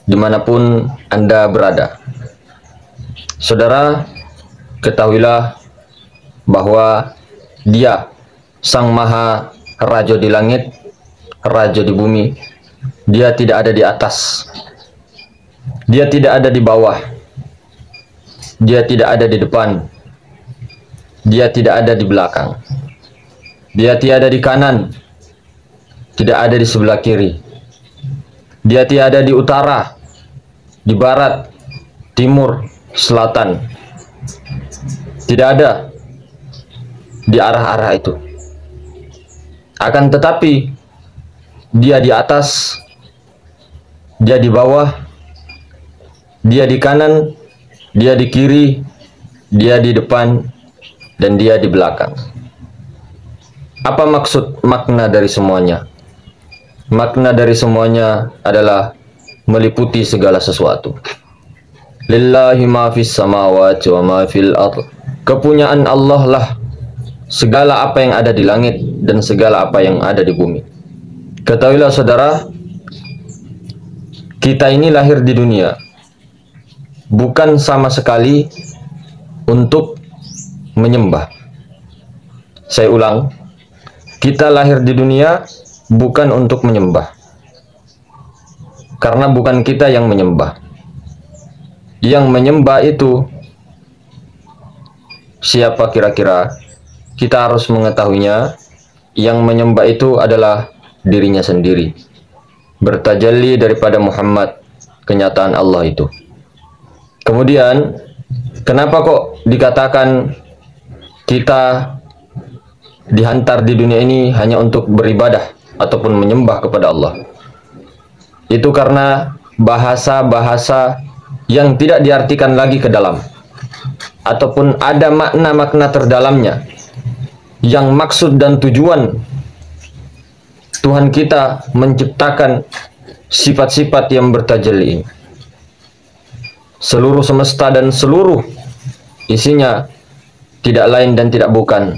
dimanapun Anda berada. Saudara, ketahuilah bahwa Dia Sang Maha Raja di langit, Raja di bumi. Dia tidak ada di atas, Dia tidak ada di bawah, Dia tidak ada di depan, Dia tidak ada di belakang, Dia tiada di kanan, tidak ada di sebelah kiri, Dia tiada di utara, di barat, timur, selatan. Tidak ada di arah-arah itu. Akan tetapi Dia di atas, Dia di bawah, Dia di kanan, Dia di kiri, Dia di depan, dan Dia di belakang. Apa maksud makna dari semuanya? Makna dari semuanya adalah meliputi segala sesuatu. Lillahi ma fis samawati wa ma fil ardh. Kepunyaan Allah lah segala apa yang ada di langit dan segala apa yang ada di bumi. Ketahuilah saudara, kita ini lahir di dunia bukan sama sekali untuk menyembah. Saya ulang, kita lahir di dunia bukan untuk menyembah, karena bukan kita yang menyembah. Yang menyembah itu siapa kira-kira? Kita harus mengetahuinya. Yang menyembah itu adalah dirinya sendiri, bertajalli daripada Muhammad, kenyataan Allah itu. Kemudian kenapa kok dikatakan kita dihantar di dunia ini hanya untuk beribadah ataupun menyembah kepada Allah? Itu karena bahasa-bahasa yang tidak diartikan lagi ke dalam, ataupun ada makna-makna terdalamnya, yang maksud dan tujuan Tuhan kita menciptakan sifat-sifat yang bertajalli ini. Seluruh semesta dan seluruh isinya tidak lain dan tidak bukan,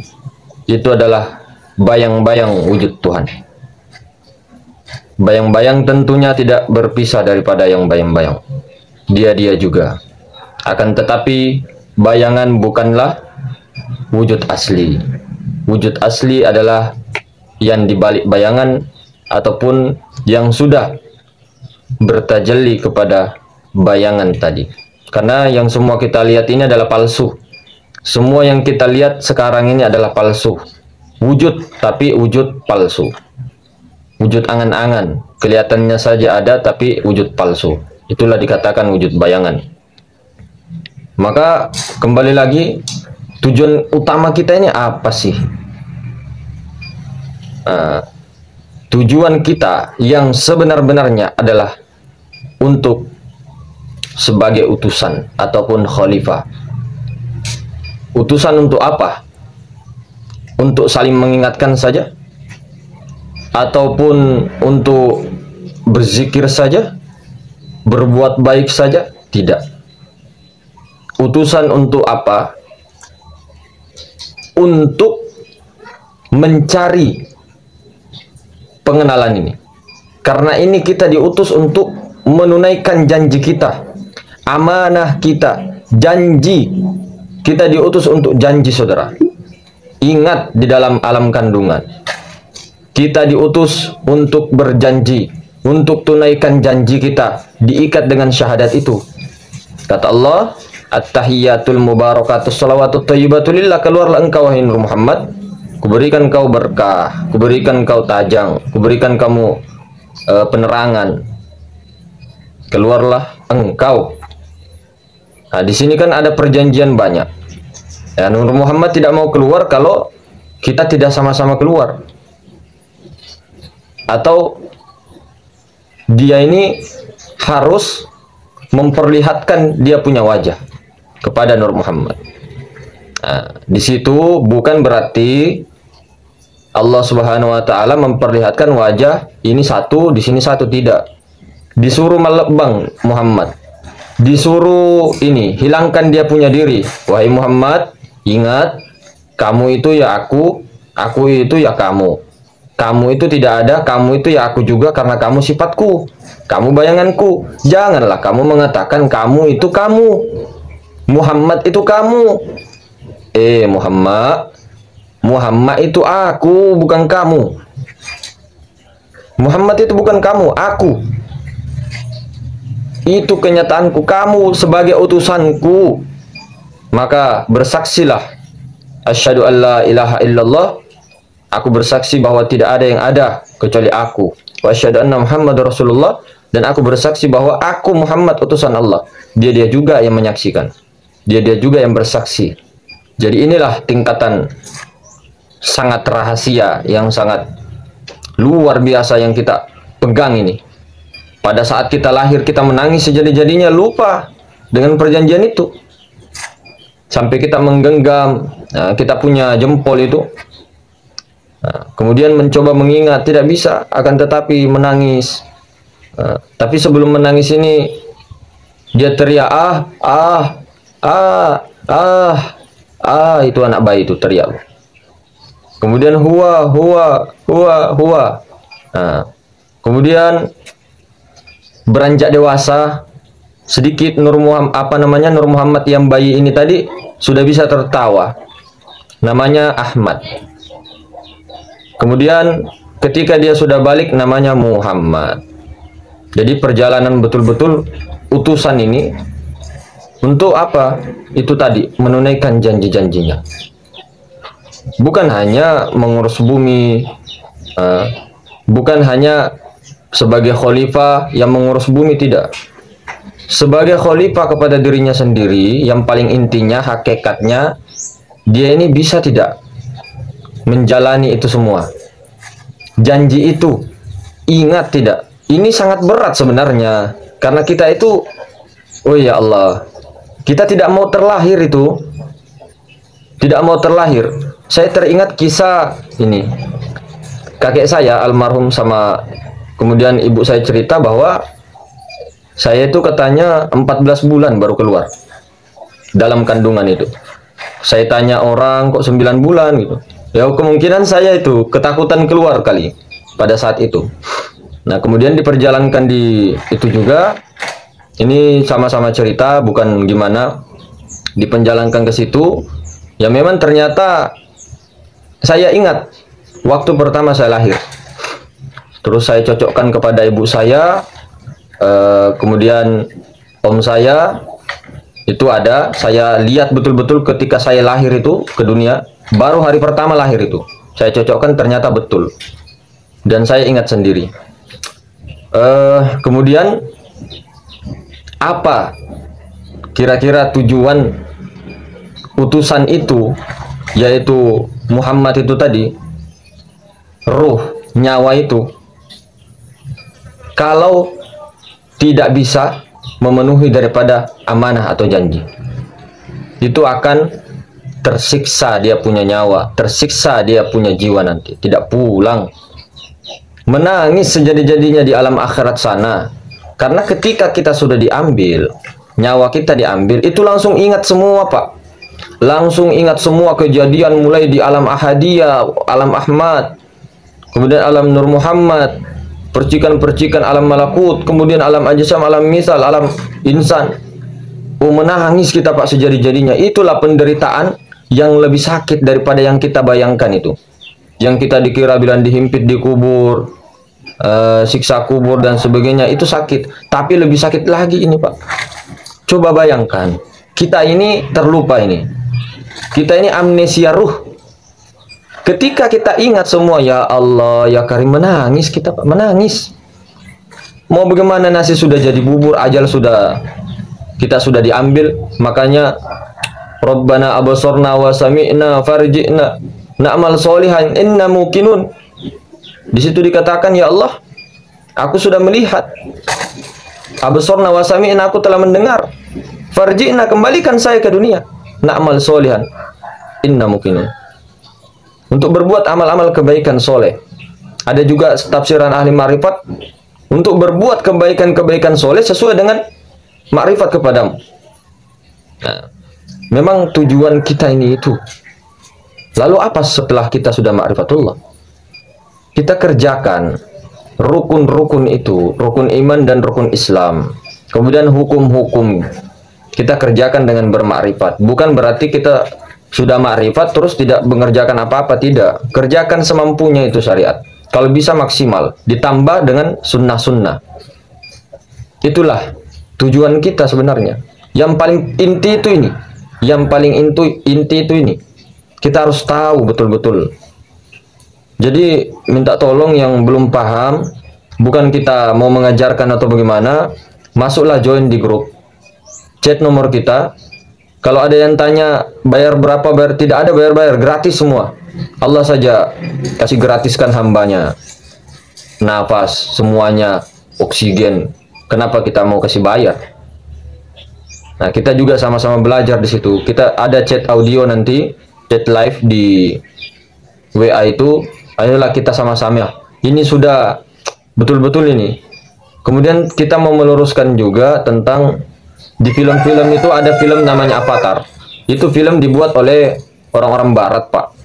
itu adalah bayang-bayang wujud Tuhan. Bayang-bayang tentunya tidak berpisah daripada yang bayang-bayang, dia juga. Akan tetapi bayangan bukanlah wujud asli. Wujud asli adalah yang dibalik bayangan ataupun yang sudah bertajalli kepada bayangan tadi. Karena yang semua kita lihat ini adalah palsu. Semua yang kita lihat sekarang ini adalah palsu. Wujud, tapi wujud palsu. Wujud angan-angan, kelihatannya saja ada tapi wujud palsu. Itulah dikatakan wujud bayangan. Maka kembali lagi, tujuan utama kita ini apa sih? Tujuan kita yang sebenar-benarnya adalah untuk sebagai utusan ataupun khalifah. Utusan untuk apa? Untuk saling mengingatkan saja? Ataupun untuk berzikir saja? Berbuat baik saja? Tidak. Utusan untuk apa? Untuk mencari pengenalan ini. Karena ini kita diutus untuk menunaikan janji kita, amanah kita, janji. Kita diutus untuk janji, saudara. Ingat, di dalam alam kandungan kita diutus untuk berjanji, untuk tunaikan janji kita, diikat dengan syahadat itu. Kata Allah, at-tahiyyatul mubarakatus salawatut thayyibatu lillah. Keluarlah engkau wahai Nur Muhammad, kuberikan kau berkah, kuberikan kau tajang, kuberikan kamu penerangan. Keluarlah engkau. Nah, di sini kan ada perjanjian banyak. Ya, Nur Muhammad tidak mau keluar kalau kita tidak sama-sama keluar. Atau dia ini harus memperlihatkan dia punya wajah kepada Nur Muhammad. Nah, di situ bukan berarti Allah Subhanahu wa taala memperlihatkan wajah ini satu, di sini satu, tidak. Disuruh melebang Muhammad. Disuruh ini, hilangkan dia punya diri. Wahai Muhammad, ingat, kamu itu ya aku itu ya kamu. Kamu itu tidak ada, kamu itu ya aku juga karena kamu sifatku. kamu bayanganku. Janganlah kamu mengatakan kamu itu kamu, Muhammad itu kamu. Muhammad, Muhammad itu aku, bukan kamu. Muhammad itu bukan kamu, aku. Itu kenyataanku, kamu sebagai utusanku. Maka bersaksilah, asyhadu an la ilaha illallah, aku bersaksi bahwa tidak ada yang ada kecuali aku. Wa asyhadu anna Muhammadar Rasulullah, dan aku bersaksi bahwa aku Muhammad utusan Allah. Dia juga yang menyaksikan. Dia juga yang bersaksi. Jadi inilah tingkatan sangat rahasia yang sangat luar biasa yang kita pegang ini. Pada saat kita lahir kita menangis sejadi-jadinya, lupa dengan perjanjian itu. Sampai kita menggenggam, kita punya jempol itu. Kemudian mencoba mengingat, tidak bisa, akan tetapi menangis. Tapi sebelum menangis ini dia teriak, itu anak bayi itu teriak. Kemudian huwa. Kemudian beranjak dewasa sedikit, Nur Muhammad yang bayi ini tadi sudah bisa tertawa. Namanya Ahmad. Kemudian ketika dia sudah balik namanya Muhammad. Jadi perjalanan betul-betul utusan ini untuk apa? Itu tadi, menunaikan janji-janjinya. Bukan hanya mengurus bumi, bukan hanya sebagai khalifah yang mengurus bumi, tidak. Sebagai khalifah kepada dirinya sendiri, yang paling intinya, hakikatnya, dia ini bisa tidak menjalani itu semua. Janji itu, ingat tidak? Ini sangat berat sebenarnya. Karena kita itu, oh ya Allah, kita tidak mau terlahir itu. Tidak mau terlahir. Saya teringat kisah ini. Kakek saya almarhum sama kemudian ibu saya cerita bahwa saya itu katanya 14 bulan baru keluar dalam kandungan itu. Saya tanya orang kok 9 bulan gitu. Ya kemungkinan saya itu ketakutan keluar kali pada saat itu. Nah kemudian diperjalankan di itu juga. Ini sama-sama cerita, bukan gimana. Dipenjalankan ke situ. Ya memang ternyata saya ingat waktu pertama saya lahir. Terus saya cocokkan kepada ibu saya. Kemudian om saya itu ada, saya lihat betul-betul ketika saya lahir itu ke dunia, baru hari pertama lahir itu saya cocokkan, ternyata betul, dan saya ingat sendiri. Kemudian apa kira-kira tujuan utusan itu, yaitu Muhammad itu tadi, ruh, nyawa itu, kalau tidak bisa memenuhi daripada amanah atau janji, itu akan tersiksa dia punya nyawa, tersiksa dia punya jiwa, nanti tidak pulang, menangis sejadi-jadinya di alam akhirat sana. Karena ketika kita sudah diambil, nyawa kita diambil, itu langsung ingat semua Pak, langsung ingat semua kejadian mulai di alam Ahadiyah, alam Ahmad, kemudian alam Nur Muhammad, percikan-percikan alam malakut, kemudian alam ajsam, alam misal, alam insan. Menangis kita Pak sejadi-jadinya. Itulah penderitaan yang lebih sakit daripada yang kita bayangkan itu. Yang kita dikira bilang dihimpit di kubur, siksa kubur dan sebagainya, itu sakit. Tapi lebih sakit lagi ini Pak. Coba bayangkan, kita ini terlupa ini. Kita ini amnesia ruh. Ketika kita ingat semua, ya Allah, ya Karim, menangis kita Pak, menangis. Mau bagaimana, nasi sudah jadi bubur, ajal sudah, kita sudah diambil. Makanya Rabbana absorna wa sami'na farji'na na'mal solihan inna muqinun. Di situ dikatakan, ya Allah, aku sudah melihat. Absorna wa sami'na, aku telah mendengar. Farji'na, kembalikan saya ke dunia. Na'mal solihan inna muqinun. Untuk berbuat amal-amal kebaikan soleh. Ada juga tafsiran ahli ma'rifat, untuk berbuat kebaikan-kebaikan soleh sesuai dengan ma'rifat kepadamu. Nah, memang tujuan kita ini itu. Lalu apa setelah kita sudah ma'rifatullah? Kita kerjakan rukun-rukun itu, rukun iman dan rukun Islam. Kemudian hukum-hukum kita kerjakan dengan bermakrifat. Bukan berarti kita sudah makrifat terus tidak mengerjakan apa-apa, tidak. Kerjakan semampunya itu syariat. Kalau bisa maksimal, ditambah dengan sunnah-sunnah. Itulah tujuan kita sebenarnya. Yang paling inti itu ini. Yang paling inti itu ini. Kita harus tahu betul-betul. Jadi minta tolong yang belum paham, bukan kita mau mengajarkan atau bagaimana, masuklah join di grup. Chat nomor kita. Kalau ada yang tanya bayar berapa, bayar, tidak ada bayar-bayar, gratis semua. Allah saja kasih gratiskan hambanya. Nafas, semuanya, oksigen. Kenapa kita mau kasih bayar? Nah, kita juga sama-sama belajar di situ. Kita ada chat audio nanti, chat live di WA itu. Ayolah kita sama-sama. Ini sudah betul-betul ini. Kemudian kita mau meluruskan juga tentang di film-film itu ada film namanya Avatar. Itu film dibuat oleh orang-orang barat, Pak.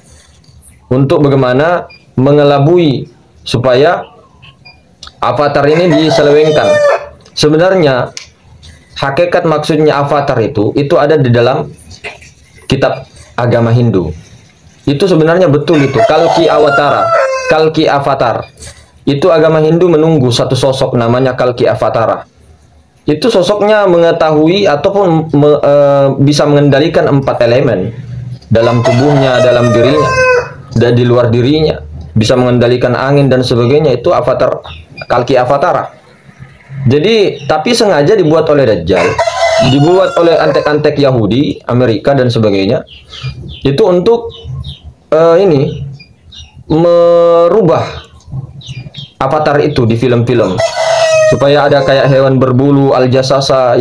Untuk bagaimana mengelabui supaya Avatar ini diselewengkan. Sebenarnya hakikat maksudnya Avatar itu ada di dalam kitab agama Hindu. Itu sebenarnya betul itu, Kalki Awatara, Kalki Avatar. Itu agama Hindu menunggu satu sosok namanya Kalki Avatara. Itu sosoknya mengetahui ataupun bisa mengendalikan 4 elemen dalam tubuhnya, dalam dirinya, dan di luar dirinya, bisa mengendalikan angin dan sebagainya. Itu Avatar, Kalki Avatara. Jadi, tapi sengaja dibuat oleh Dajjal, dibuat oleh antek-antek Yahudi, Amerika dan sebagainya. Itu untuk ini merubah Avatar itu di film-film supaya ada kayak hewan berbulu Al-Jasasa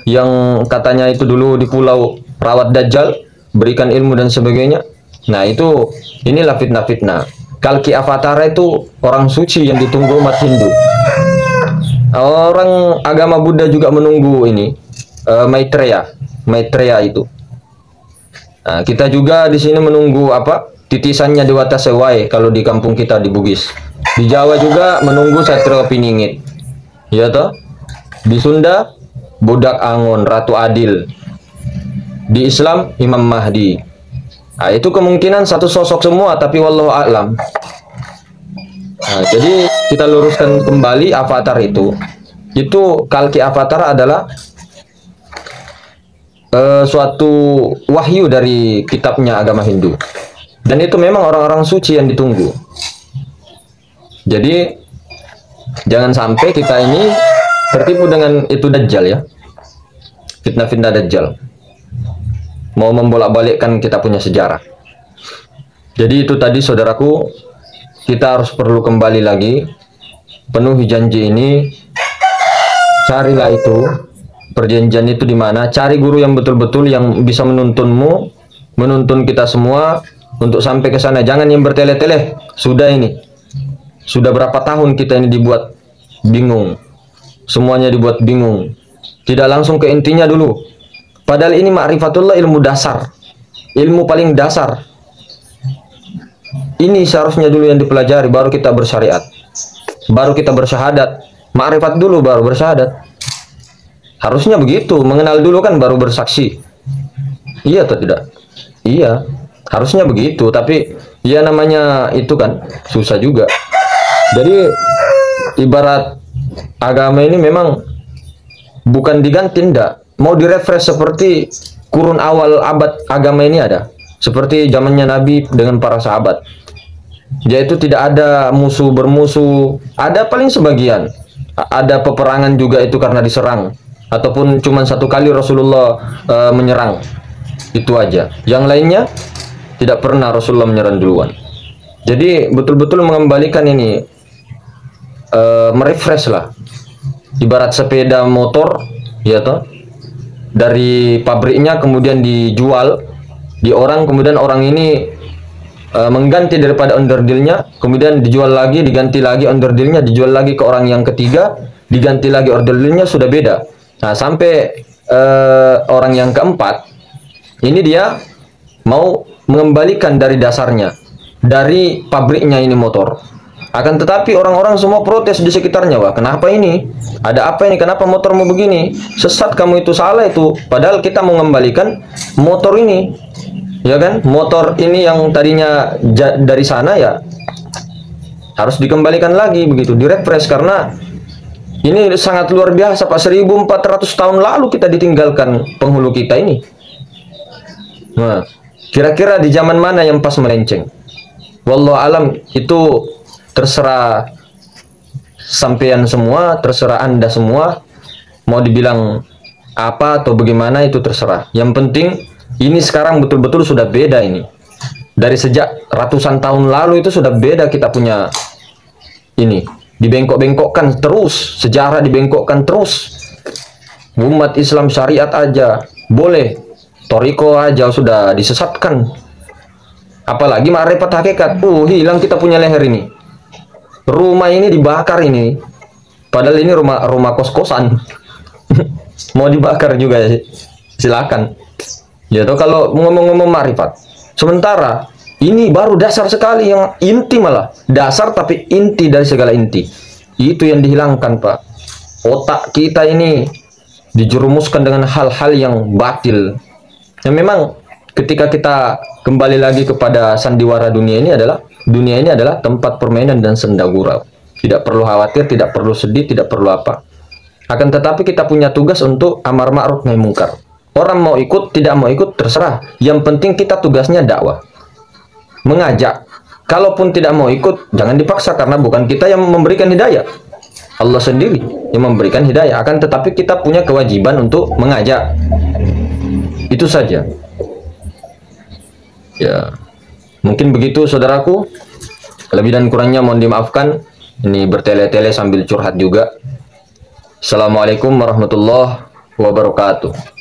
yang katanya itu dulu di pulau rawat Dajjal, berikan ilmu dan sebagainya. Nah, itu inilah fitnah-fitnah. Kalki Avatara itu orang suci yang ditunggu umat Hindu. Orang agama Buddha juga menunggu ini Maitreya itu. Nah, kita juga di sini menunggu apa? Titisannya Dewata Sewai kalau di kampung kita di Bugis. Di Jawa juga menunggu Satrio Piningit. Ya toh? Di Sunda Budak Angon, Ratu Adil. Di Islam Imam Mahdi. Nah, itu kemungkinan satu sosok semua, tapi wallahu a'lam. Nah, jadi kita luruskan kembali Avatar itu. Itu Kalki Avatar adalah suatu wahyu dari kitabnya agama Hindu. Dan itu memang orang-orang suci yang ditunggu. Jadi jangan sampai kita ini tertipu dengan itu Dajjal ya. Fitnah-fitnah Dajjal. Mau membolak-balikkan kita punya sejarah. Jadi itu tadi saudaraku, kita harus perlu kembali lagi, penuhi janji ini, carilah itu, perjanjian itu di mana, cari guru yang betul-betul yang bisa menuntunmu, menuntun kita semua untuk sampai ke sana. Jangan yang bertele-tele. Sudah ini, sudah berapa tahun kita ini dibuat bingung, semuanya dibuat bingung, tidak langsung ke intinya dulu. Padahal ini ma'rifatullah, ilmu dasar, ilmu paling dasar. Ini seharusnya dulu yang dipelajari, baru kita bersyariat, baru kita bersyahadat. Ma'rifat dulu baru bersyahadat. Harusnya begitu, mengenal dulu kan baru bersaksi. Iya atau tidak? Iya, harusnya begitu. Tapi ya namanya itu kan susah juga. Jadi ibarat agama ini memang bukan diganti, ndak. Mau direfresh seperti kurun awal abad agama ini ada. Seperti zamannya Nabi dengan para sahabat. Yaitu tidak ada musuh bermusuh. Ada paling sebagian. Ada peperangan juga itu karena diserang. Ataupun cuma satu kali Rasulullah menyerang. Itu aja. Yang lainnya tidak pernah Rasulullah menyerang duluan. Jadi betul-betul mengembalikan ini, merefresh lah. Ibarat sepeda motor, ya toh, dari pabriknya kemudian dijual di orang, kemudian orang ini mengganti daripada onderdilnya, kemudian dijual lagi, diganti lagi onderdilnya, dijual lagi ke orang yang ketiga, diganti lagi onderdilnya, sudah beda. Nah, sampai orang yang keempat ini dia mau mengembalikan dari dasarnya, dari pabriknya ini motor. Akan tetapi orang-orang semua protes di sekitarnya, wah kenapa ini? Ada apa ini? Kenapa motormu begini? Sesat kamu, itu salah itu. Padahal kita mau mengembalikan motor ini, ya kan? Motor ini yang tadinya dari sana ya harus dikembalikan lagi begitu, direfresh, karena ini sangat luar biasa Pak. 1400 tahun lalu kita ditinggalkan penghulu kita ini. Nah, kira-kira di zaman mana yang pas melenceng? Wallahu alam, itu terserah sampean semua, terserah Anda semua. Mau dibilang apa atau bagaimana itu terserah. Yang penting ini sekarang betul-betul sudah beda ini. Dari sejak ratusan tahun lalu itu sudah beda kita punya ini. Dibengkok-bengkokkan terus, sejarah dibengkokkan terus. Umat Islam syariat aja boleh, toriko aja sudah disesatkan. Apalagi ma'rifat hakikat. Hilang kita punya leher ini. Rumah ini dibakar ini. Padahal ini rumah kos-kosan. Mau dibakar juga ya, silakan. Ya toh, kalau ngomong-ngomong ma'rifat. Sementara ini baru dasar sekali, yang inti malah. Dasar tapi inti dari segala inti. Itu yang dihilangkan, Pak. Otak kita ini dijerumuskan dengan hal-hal yang batil. Yang memang ketika kita kembali lagi kepada sandiwara dunia ini adalah tempat permainan dan senda gurau. Tidak perlu khawatir, tidak perlu sedih, tidak perlu apa. Akan tetapi kita punya tugas untuk amar ma'ruf nahi mungkar. Orang mau ikut, tidak mau ikut, terserah. Yang penting kita tugasnya dakwah, mengajak. Kalaupun tidak mau ikut, jangan dipaksa, karena bukan kita yang memberikan hidayah. Allah sendiri yang memberikan hidayah. Akan tetapi kita punya kewajiban untuk mengajak. Itu saja. Ya, mungkin begitu saudaraku. Lebih dan kurangnya mohon dimaafkan. Ini bertele-tele sambil curhat juga. Assalamualaikum warahmatullahi wabarakatuh.